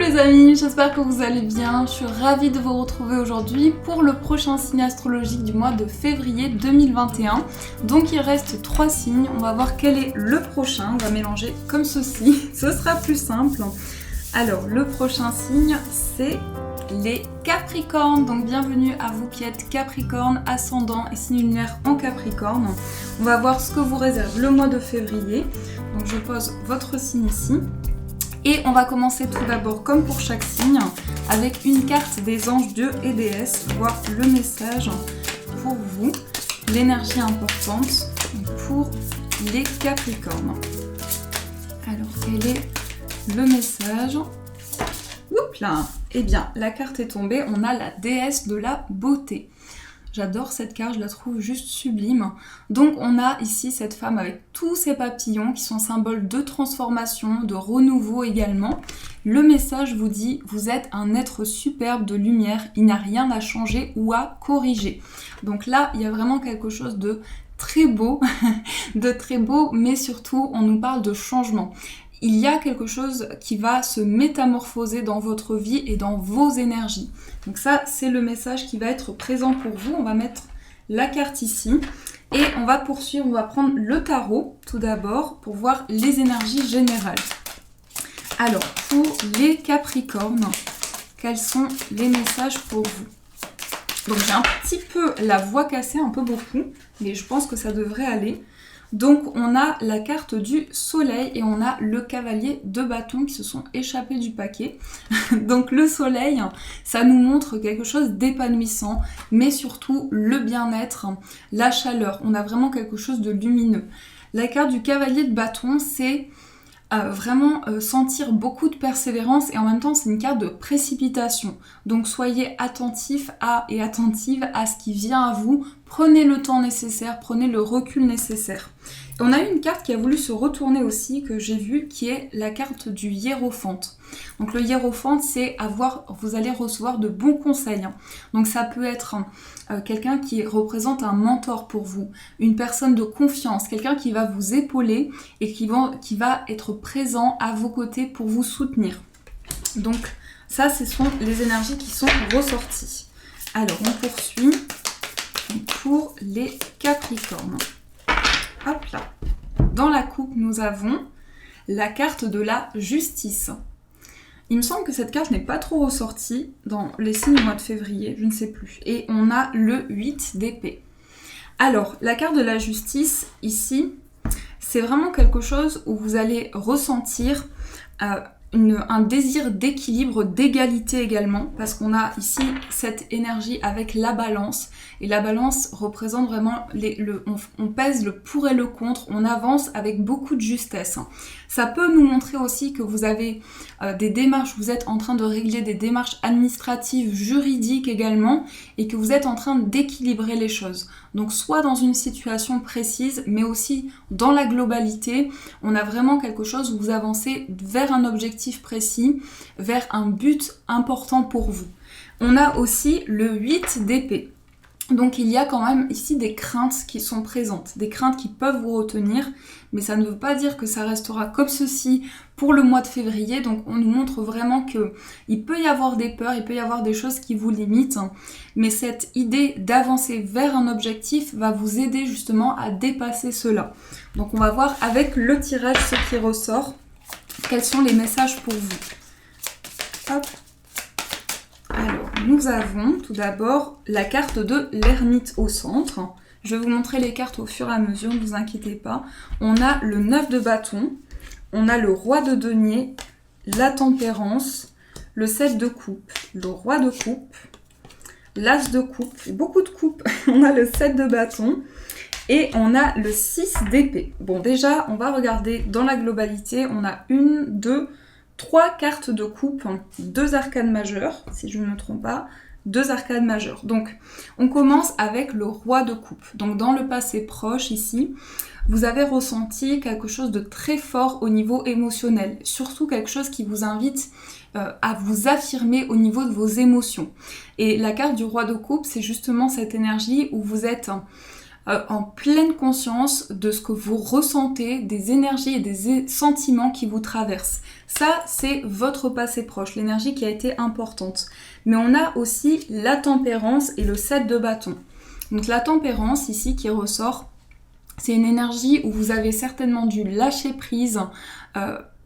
les amis, j'espère que vous allez bien. Je suis ravie de vous retrouver aujourd'hui pour le prochain signe astrologique du mois de février 2021. Donc il reste 3 signes, on va voir quel est le prochain. On va mélanger comme ceci, ce sera plus simple. Alors le prochain signe c'est les Capricornes. Donc bienvenue à vous qui êtes Capricorne, ascendant et signe lunaire en Capricorne. On va voir ce que vous réserve le mois de février. Donc je pose votre signe ici. Et on va commencer tout d'abord, comme pour chaque signe, avec une carte des anges, dieux et déesses, voir le message pour vous, l'énergie importante pour les Capricornes. Alors, quel est le message ? Oups là ! Eh bien, la carte est tombée, on a la déesse de la beauté. J'adore cette carte, je la trouve juste sublime. Donc on a ici cette femme avec tous ses papillons qui sont symboles de transformation, de renouveau également. Le message vous dit, vous êtes un être superbe de lumière, il n'y a rien à changer ou à corriger. Donc là, il y a vraiment quelque chose de très beau, mais surtout on nous parle de changement. Il y a quelque chose qui va se métamorphoser dans votre vie et dans vos énergies. Donc ça, c'est le message qui va être présent pour vous. On va mettre la carte ici et on va poursuivre. On va prendre le tarot tout d'abord pour voir les énergies générales. Alors, pour les Capricornes, quels sont les messages pour vous ? Donc j'ai un petit peu la voix cassée, un peu beaucoup, mais je pense que ça devrait aller. Donc on a la carte du soleil et on a le cavalier de bâton qui se sont échappés du paquet. Donc le soleil, ça nous montre quelque chose d'épanouissant, mais surtout le bien-être, la chaleur. On a vraiment quelque chose de lumineux. La carte du cavalier de bâton, c'est vraiment sentir beaucoup de persévérance et en même temps c'est une carte de précipitation. Donc soyez attentifs et attentives à ce qui vient à vous. Prenez le temps nécessaire, prenez le recul nécessaire. Et on a une carte qui a voulu se retourner aussi, que j'ai vue, qui est la carte du hiérophante. Donc le hiérophante, c'est vous allez recevoir de bons conseils. Donc ça peut être quelqu'un qui représente un mentor pour vous, une personne de confiance, quelqu'un qui va vous épauler et qui va être présent à vos côtés pour vous soutenir. Donc ça, ce sont les énergies qui sont ressorties. Alors on poursuit pour les Capricornes. Hop là. Dans la coupe, nous avons la carte de la justice. Il me semble que cette carte n'est pas trop ressortie dans les signes du mois de février, je ne sais plus. Et on a le 8 d'épée. Alors, la carte de la justice, ici, c'est vraiment quelque chose où vous allez ressentir un désir d'équilibre, d'égalité également, parce qu'on a ici cette énergie avec la balance, et la balance représente vraiment, on pèse le pour et le contre, on avance avec beaucoup de justesse. Ça peut nous montrer aussi que vous avez des démarches, vous êtes en train de régler des démarches administratives, juridiques également, et que vous êtes en train d'équilibrer les choses. Donc soit dans une situation précise, mais aussi dans la globalité, on a vraiment quelque chose où vous avancez vers un objectif précis, vers un but important pour vous. On a aussi le 8 d'épée. Donc il y a quand même ici des craintes qui sont présentes, des craintes qui peuvent vous retenir, mais ça ne veut pas dire que ça restera comme ceci pour le mois de février. Donc on nous montre vraiment qu'il peut y avoir des peurs, il peut y avoir des choses qui vous limitent, mais cette idée d'avancer vers un objectif va vous aider justement à dépasser cela. Donc on va voir avec le tirage ce qui ressort, quels sont les messages pour vous. Hop. Alors, nous avons tout d'abord la carte de l'ermite au centre. Je vais vous montrer les cartes au fur et à mesure, ne vous inquiétez pas. On a le 9 de bâton, on a le roi de denier, la tempérance, le 7 de coupe, le roi de coupe, l'as de coupe, beaucoup de coupes. On a le 7 de bâton et on a le 6 d'épée. Bon, déjà, on va regarder dans la globalité. On a 1, 2, 3 cartes de coupe, 2 arcanes majeures, si je ne me trompe pas, 2 arcanes majeures. Donc, on commence avec le roi de coupe. Donc, dans le passé proche, ici, vous avez ressenti quelque chose de très fort au niveau émotionnel. Surtout quelque chose qui vous invite à vous affirmer au niveau de vos émotions. Et la carte du roi de coupe, c'est justement cette énergie où vous êtes en pleine conscience de ce que vous ressentez, des énergies et des sentiments qui vous traversent. Ça, c'est votre passé proche, l'énergie qui a été importante. Mais on a aussi la tempérance et le 7 de bâton. Donc la tempérance ici qui ressort, c'est une énergie où vous avez certainement dû lâcher prise,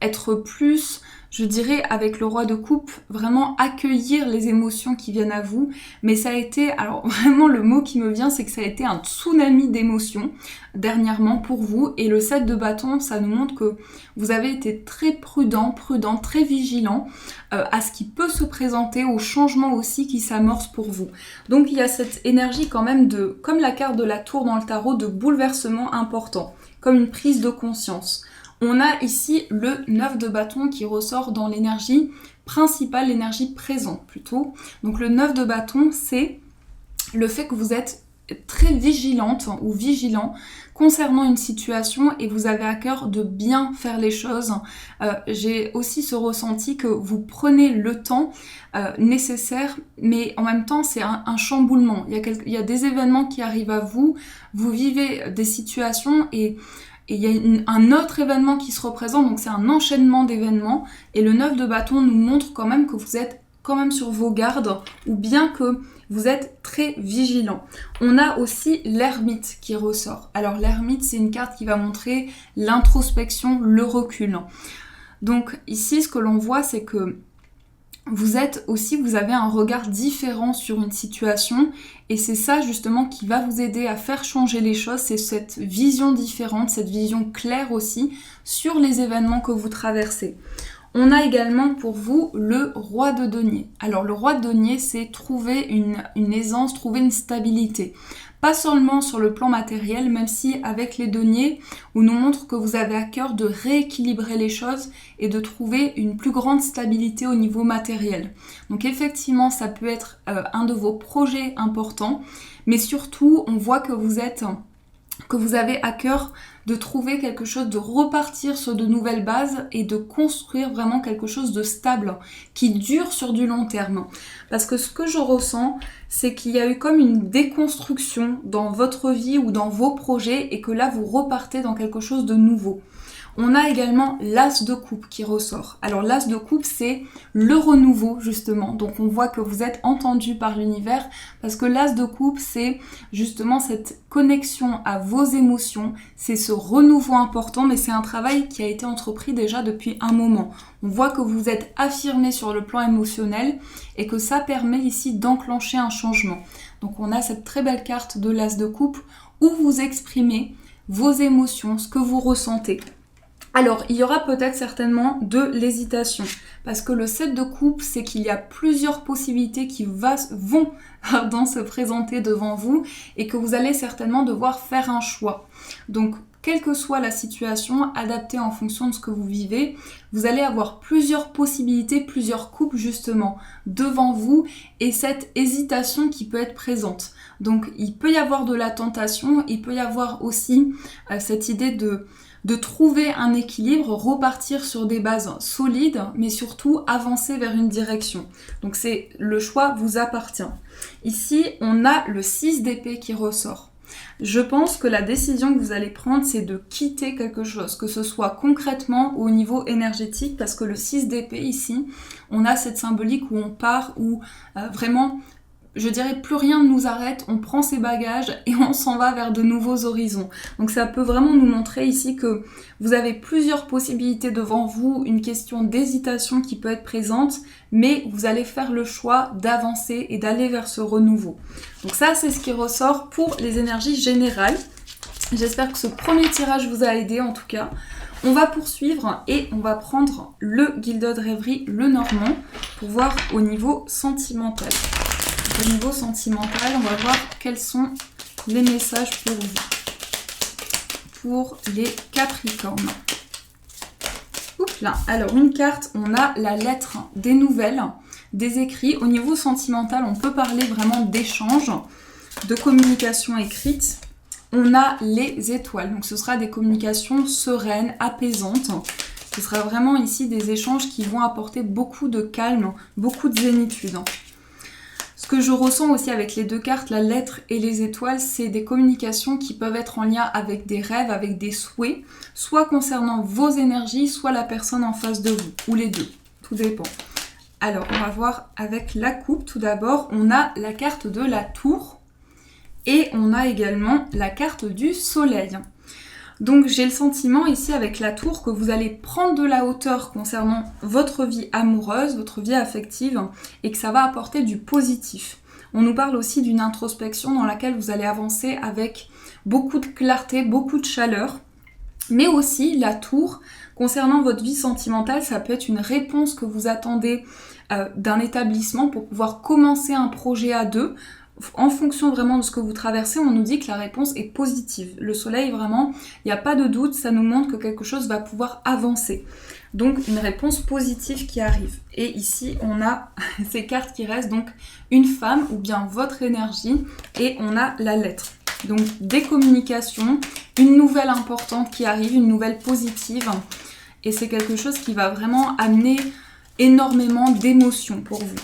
être plus, je dirais, avec le roi de coupe, vraiment accueillir les émotions qui viennent à vous. Mais ça a été, alors vraiment le mot qui me vient, c'est que ça a été un tsunami d'émotions dernièrement pour vous. Et le 7 de bâton, ça nous montre que vous avez été très prudent, très vigilant à ce qui peut se présenter, aux changements aussi qui s'amorcent pour vous. Donc il y a cette énergie quand même de, comme la carte de la tour dans le tarot, de bouleversement important, comme une prise de conscience. On a ici le 9 de bâton qui ressort dans l'énergie principale, l'énergie présente plutôt. Donc le 9 de bâton, c'est le fait que vous êtes très vigilante ou vigilant concernant une situation et vous avez à cœur de bien faire les choses. J'ai aussi ce ressenti que vous prenez le temps nécessaire, mais en même temps c'est un chamboulement. Il y a des événements qui arrivent à vous, vous vivez des situations et il y a un autre événement qui se représente, donc c'est un enchaînement d'événements. Et le 9 de bâton nous montre quand même que vous êtes quand même sur vos gardes, ou bien que vous êtes très vigilant. On a aussi l'ermite qui ressort. Alors l'ermite, c'est une carte qui va montrer l'introspection, le recul. Donc ici, ce que l'on voit, c'est que vous avez un regard différent sur une situation et c'est ça justement qui va vous aider à faire changer les choses, c'est cette vision différente, cette vision claire aussi sur les événements que vous traversez. On a également pour vous le roi de denier. Alors le roi de denier, c'est trouver une aisance, trouver une stabilité. Pas seulement sur le plan matériel, même si avec les deniers, on nous montre que vous avez à cœur de rééquilibrer les choses et de trouver une plus grande stabilité au niveau matériel. Donc effectivement, ça peut être un de vos projets importants, mais surtout, on voit que vous avez à cœur de trouver quelque chose, de repartir sur de nouvelles bases et de construire vraiment quelque chose de stable, qui dure sur du long terme. Parce que ce que je ressens, c'est qu'il y a eu comme une déconstruction dans votre vie ou dans vos projets et que là, vous repartez dans quelque chose de nouveau. On a également l'as de coupe qui ressort. Alors l'as de coupe, c'est le renouveau justement. Donc on voit que vous êtes entendu par l'univers parce que l'as de coupe, c'est justement cette connexion à vos émotions. C'est ce renouveau important, mais c'est un travail qui a été entrepris déjà depuis un moment. On voit que vous êtes affirmé sur le plan émotionnel et que ça permet ici d'enclencher un changement. Donc on a cette très belle carte de l'as de coupe où vous exprimez vos émotions, ce que vous ressentez. Alors, il y aura peut-être certainement de l'hésitation, parce que le 7 de coupe, c'est qu'il y a plusieurs possibilités qui vont se présenter devant vous et que vous allez certainement devoir faire un choix. Donc, quelle que soit la situation, adaptée en fonction de ce que vous vivez, vous allez avoir plusieurs possibilités, plusieurs coupes justement devant vous et cette hésitation qui peut être présente. Donc, il peut y avoir de la tentation, il peut y avoir aussi cette idée de trouver un équilibre, repartir sur des bases solides, mais surtout avancer vers une direction. Donc c'est le choix vous appartient. Ici, on a le 6 d'épée qui ressort. Je pense que la décision que vous allez prendre, c'est de quitter quelque chose, que ce soit concrètement ou au niveau énergétique, parce que le 6 d'épée ici, on a cette symbolique où on part, où vraiment... Je dirais plus rien ne nous arrête, on prend ses bagages et on s'en va vers de nouveaux horizons. Donc ça peut vraiment nous montrer ici que vous avez plusieurs possibilités devant vous, une question d'hésitation qui peut être présente, mais vous allez faire le choix d'avancer et d'aller vers ce renouveau. Donc ça, c'est ce qui ressort pour les énergies générales. J'espère que ce premier tirage vous a aidé en tout cas. On va poursuivre et on va prendre le Gilded Rêverie, le Normand, pour voir au niveau sentimental. Au niveau sentimental, on va voir quels sont les messages pour vous. Pour les Capricornes. Oups là. Alors une carte, on a la lettre, des nouvelles, des écrits. Au niveau sentimental, on peut parler vraiment d'échanges, de communication écrite. On a les étoiles, donc ce sera des communications sereines, apaisantes. Ce sera vraiment ici des échanges qui vont apporter beaucoup de calme, beaucoup de zénitude. Ce que je ressens aussi avec les deux cartes, la lettre et les étoiles, c'est des communications qui peuvent être en lien avec des rêves, avec des souhaits, soit concernant vos énergies, soit la personne en face de vous, ou les deux, tout dépend. Alors, on va voir avec la coupe. Tout d'abord, on a la carte de la tour et on a également la carte du soleil. Donc, j'ai le sentiment ici avec la tour que vous allez prendre de la hauteur concernant votre vie amoureuse, votre vie affective et que ça va apporter du positif. On nous parle aussi d'une introspection dans laquelle vous allez avancer avec beaucoup de clarté, beaucoup de chaleur. Mais aussi, la tour, concernant votre vie sentimentale, ça peut être une réponse que vous attendez d'un établissement pour pouvoir commencer un projet à deux. En fonction vraiment de ce que vous traversez, on nous dit que la réponse est positive. Le soleil, vraiment, il n'y a pas de doute, ça nous montre que quelque chose va pouvoir avancer. Donc, une réponse positive qui arrive. Et ici, on a ces cartes qui restent, donc une femme ou bien votre énergie, et on a la lettre. Donc, des communications, une nouvelle importante qui arrive, une nouvelle positive. Et c'est quelque chose qui va vraiment amener énormément d'émotions pour vous.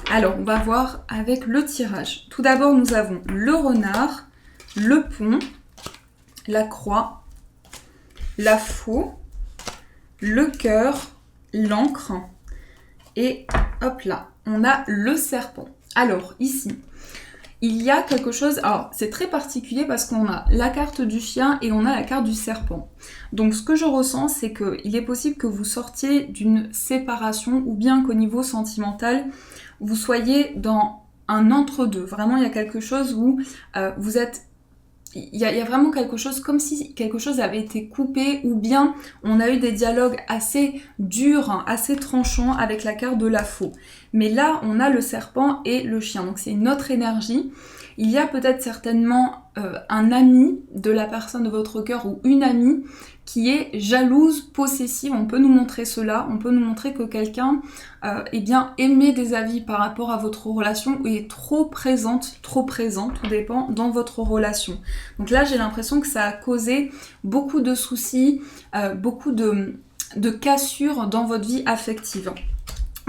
Alors, on va voir avec le tirage. Tout d'abord, nous avons le renard, le pont, la croix, la faux, le cœur, l'encre et hop là, on a le serpent. Alors, ici, il y a quelque chose, alors c'est très particulier parce qu'on a la carte du chien et on a la carte du serpent. Donc ce que je ressens, c'est qu'il est possible que vous sortiez d'une séparation ou bien qu'au niveau sentimental, vous soyez dans un entre-deux. Vraiment, il y a quelque chose où vous êtes... Il y a vraiment quelque chose comme si quelque chose avait été coupé ou bien on a eu des dialogues assez durs, assez tranchants avec la carte de la faux. Mais là, on a le serpent et le chien. Donc c'est une autre énergie. Il y a peut-être certainement un ami de la personne de votre cœur ou une amie qui est jalouse, possessive. On peut nous montrer cela. On peut nous montrer que quelqu'un émet des avis par rapport à votre relation ou est trop présent, tout dépend, dans votre relation. Donc là, j'ai l'impression que ça a causé beaucoup de soucis, beaucoup de cassures dans votre vie affective.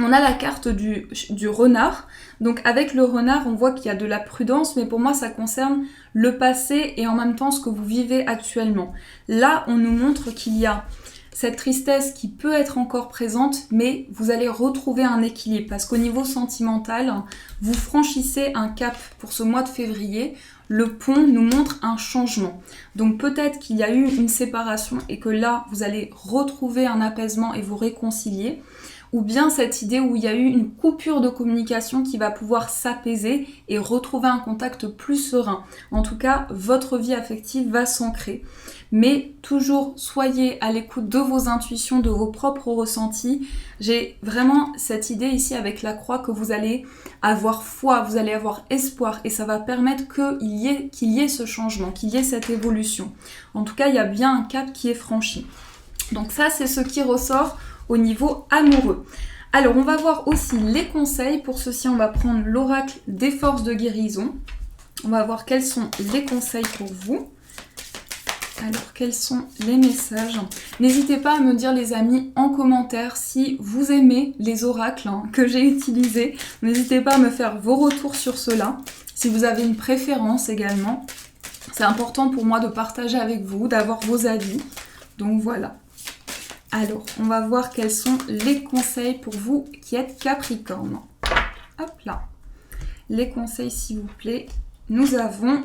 On a la carte du renard. Donc avec le renard, on voit qu'il y a de la prudence, mais pour moi, ça concerne le passé et en même temps ce que vous vivez actuellement. Là, on nous montre qu'il y a cette tristesse qui peut être encore présente, mais vous allez retrouver un équilibre parce qu'au niveau sentimental, vous franchissez un cap pour ce mois de février. Le pont nous montre un changement. Donc peut-être qu'il y a eu une séparation et que là, vous allez retrouver un apaisement et vous réconcilier. Ou bien cette idée où il y a eu une coupure de communication qui va pouvoir s'apaiser et retrouver un contact plus serein. En tout cas, votre vie affective va s'ancrer. Mais toujours, soyez à l'écoute de vos intuitions, de vos propres ressentis. J'ai vraiment cette idée ici avec la croix que vous allez avoir foi, vous allez avoir espoir et ça va permettre qu'il y ait ce changement, qu'il y ait cette évolution. En tout cas, il y a bien un cap qui est franchi. Donc ça, c'est ce qui ressort au niveau amoureux. Alors, on va voir aussi les conseils. Pour ceci, on va prendre l'oracle des forces de guérison. On va voir quels sont les conseils pour vous. Alors, quels sont les messages? N'hésitez pas à me dire, les amis, en commentaire si vous aimez les oracles que j'ai utilisés. N'hésitez pas à me faire vos retours sur cela. Si vous avez une préférence également. C'est important pour moi de partager avec vous, d'avoir vos avis. Donc voilà. Alors, on va voir quels sont les conseils pour vous qui êtes Capricorne. Hop là. Les conseils, s'il vous plaît. Nous avons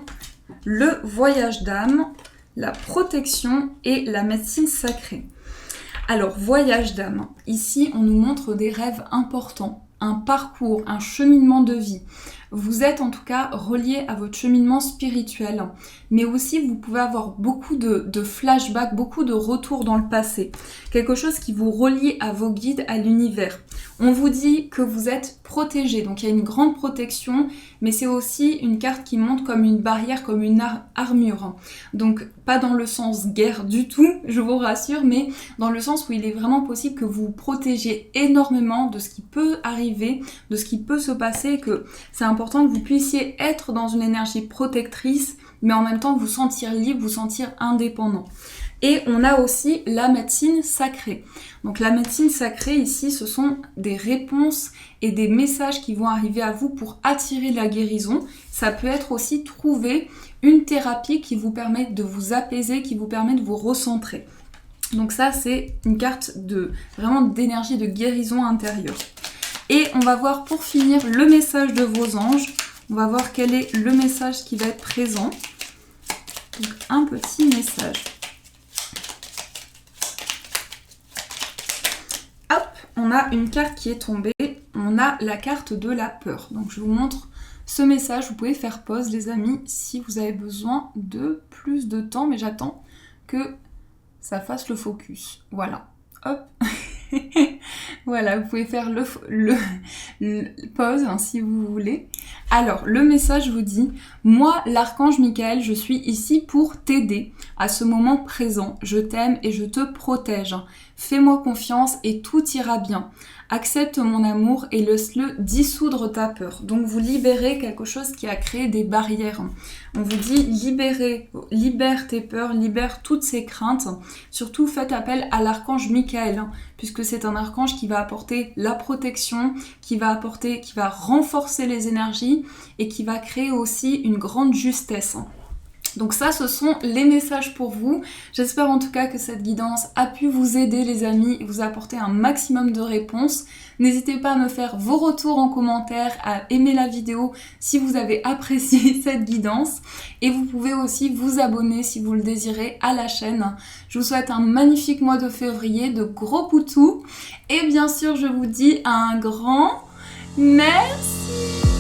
le voyage d'âme, la protection et la médecine sacrée. Alors, voyage d'âme. Ici, on nous montre des rêves importants, un parcours, un cheminement de vie. Vous êtes en tout cas relié à votre cheminement spirituel, mais aussi vous pouvez avoir beaucoup de flashbacks, beaucoup de retours dans le passé. Quelque chose qui vous relie à vos guides, à l'univers. On vous dit que vous êtes protégé, donc il y a une grande protection, mais c'est aussi une carte qui montre comme une barrière, comme une armure. Donc pas dans le sens guerre du tout, je vous rassure, mais dans le sens où il est vraiment possible que vous vous protégiez énormément de ce qui peut arriver, de ce qui peut se passer, que c'est important que vous puissiez être dans une énergie protectrice, mais en même temps vous sentir libre, vous sentir indépendant. Et on a aussi la médecine sacrée. Donc la médecine sacrée ici, ce sont des réponses et des messages qui vont arriver à vous pour attirer la guérison. Ça peut être aussi trouver une thérapie qui vous permet de vous apaiser, qui vous permet de vous recentrer. Donc ça, c'est une carte vraiment d'énergie de guérison intérieure. Et on va voir pour finir le message de vos anges. On va voir quel est le message qui va être présent. Donc un petit message. Hop, on a une carte qui est tombée. On a la carte de la peur. Donc je vous montre ce message. Vous pouvez faire pause les amis si vous avez besoin de plus de temps. Mais j'attends que ça fasse le focus. Voilà. Hop. Voilà, vous pouvez faire le pause hein, si vous voulez. Alors, le message vous dit « Moi, l'archange Michael, je suis ici pour t'aider à ce moment présent. Je t'aime et je te protège. Fais-moi confiance et tout ira bien. Accepte mon amour et laisse-le dissoudre ta peur. » Donc, vous libérez quelque chose qui a créé des barrières. On vous dit « Libère tes peurs, libère toutes ces craintes. » Surtout, faites appel à l'archange Michael, hein, puisque c'est un archange qui va apporter la protection, qui va renforcer les énergies et qui va créer aussi une grande justesse. Donc ça, ce sont les messages pour vous. J'espère en tout cas que cette guidance a pu vous aider les amis et vous apporter un maximum de réponses. N'hésitez pas à me faire vos retours en commentaire, à aimer la vidéo si vous avez apprécié cette guidance. Et vous pouvez aussi vous abonner si vous le désirez à la chaîne. Je vous souhaite un magnifique mois de février, de gros poutous. Et bien sûr, je vous dis un grand merci.